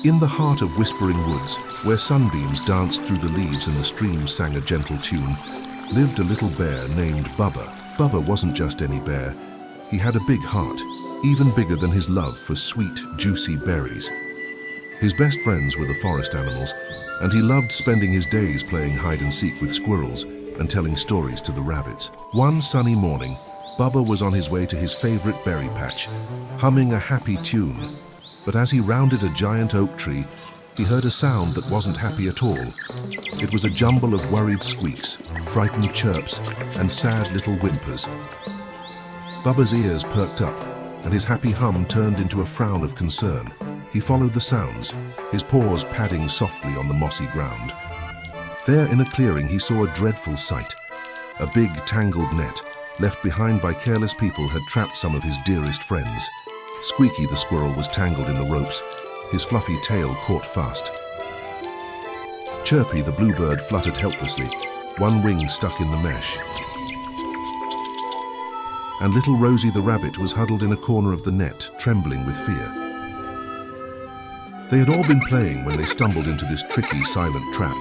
In the heart of Whispering Woods, where sunbeams danced through the leaves and the streams sang a gentle tune, lived a little bear named Bubba. Bubba wasn't just any bear. He had a big heart, even bigger than his love for sweet, juicy berries. His best friends were the forest animals, and he loved spending his days playing hide-and-seek with squirrels and telling stories to the rabbits. One sunny morning, Bubba was on his way to his favorite berry patch, humming a happy tune. But as he rounded a giant oak tree, he heard a sound that wasn't happy at all. It was a jumble of worried squeaks, frightened chirps, and sad little whimpers. Bubba's ears perked up, and his happy hum turned into a frown of concern. He followed the sounds, his paws padding softly on the mossy ground. There in a clearing he saw a dreadful sight. A big, tangled net, left behind by careless people, had trapped some of his dearest friends. Squeaky the squirrel was tangled in the ropes, his fluffy tail caught fast. Chirpy the bluebird fluttered helplessly, one wing stuck in the mesh. And little Rosie the rabbit was huddled in a corner of the net, trembling with fear. They had all been playing when they stumbled into this tricky, silent trap.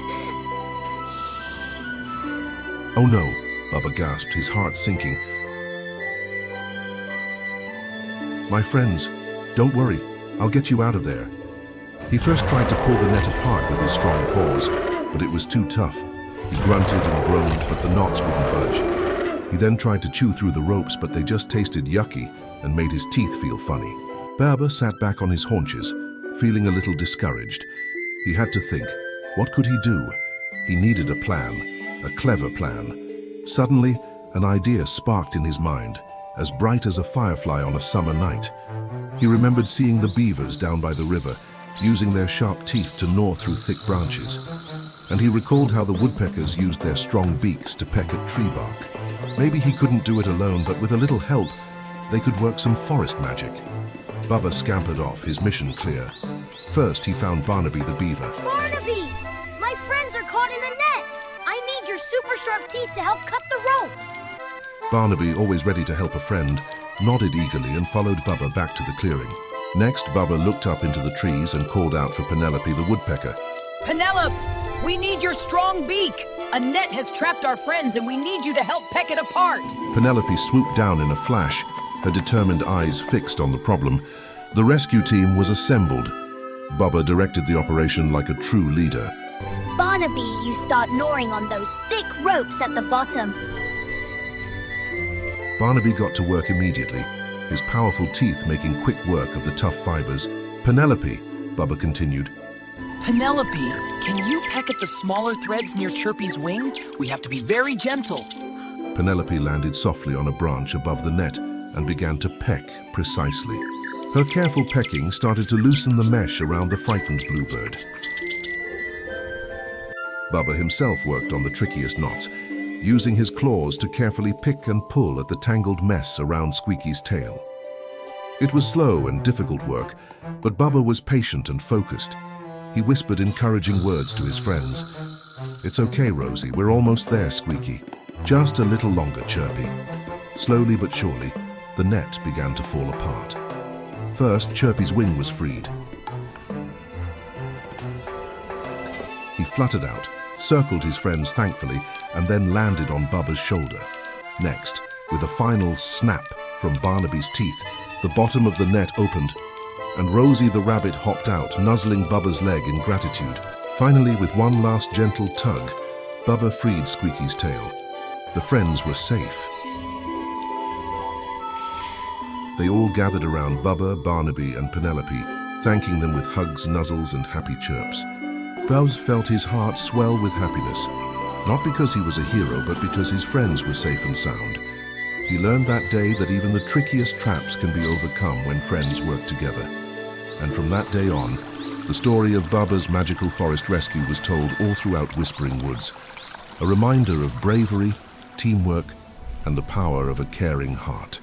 "Oh no," Bubba gasped, his heart sinking. "My friends, don't worry, I'll get you out of there." He first tried to pull the net apart with his strong paws, but it was too tough. He grunted and groaned, but the knots wouldn't budge. He then tried to chew through the ropes, but they just tasted yucky and made his teeth feel funny. Bubba sat back on his haunches, feeling a little discouraged. He had to think, what could he do? He needed a plan, a clever plan. Suddenly, an idea sparked in his mind, as bright as a firefly on a summer night. He remembered seeing the beavers down by the river, using their sharp teeth to gnaw through thick branches. And he recalled how the woodpeckers used their strong beaks to peck at tree bark. Maybe he couldn't do it alone, but with a little help, they could work some forest magic. Bubba scampered off, his mission clear. First, he found Barnaby the beaver. "Barnaby! My friends are caught in a net! I need your super sharp teeth to help cut the ropes!" Barnaby, always ready to help a friend, nodded eagerly and followed Bubba back to the clearing. Next, Bubba looked up into the trees and called out for Penelope the woodpecker. "Penelope, we need your strong beak! A net has trapped our friends and we need you to help peck it apart!" Penelope swooped down in a flash, her determined eyes fixed on the problem. The rescue team was assembled. Bubba directed the operation like a true leader. "Barnaby, you start gnawing on those thick ropes at the bottom." Barnaby got to work immediately, his powerful teeth making quick work of the tough fibers. "Penelope," Bubba continued. "Penelope, can you peck at the smaller threads near Chirpy's wing? We have to be very gentle." Penelope landed softly on a branch above the net and began to peck precisely. Her careful pecking started to loosen the mesh around the frightened bluebird. Bubba himself worked on the trickiest knots, using his claws to carefully pick and pull at the tangled mess around Squeaky's tail. It was slow and difficult work, but Bubba was patient and focused. He whispered encouraging words to his friends. "It's okay, Rosie, we're almost there, Squeaky. Just a little longer, Chirpy." Slowly but surely, the net began to fall apart. First, Chirpy's wing was freed. He fluttered out, circled his friends thankfully, and then landed on Bubba's shoulder. Next, with a final snap from Barnaby's teeth, the bottom of the net opened, and Rosie the rabbit hopped out, nuzzling Bubba's leg in gratitude. Finally, with one last gentle tug, Bubba freed Squeaky's tail. The friends were safe. They all gathered around Bubba, Barnaby, and Penelope, thanking them with hugs, nuzzles, and happy chirps. Bubba felt his heart swell with happiness, not because he was a hero, but because his friends were safe and sound. He learned that day that even the trickiest traps can be overcome when friends work together. And from that day on, the story of Bubba's magical forest rescue was told all throughout Whispering Woods, a reminder of bravery, teamwork, and the power of a caring heart.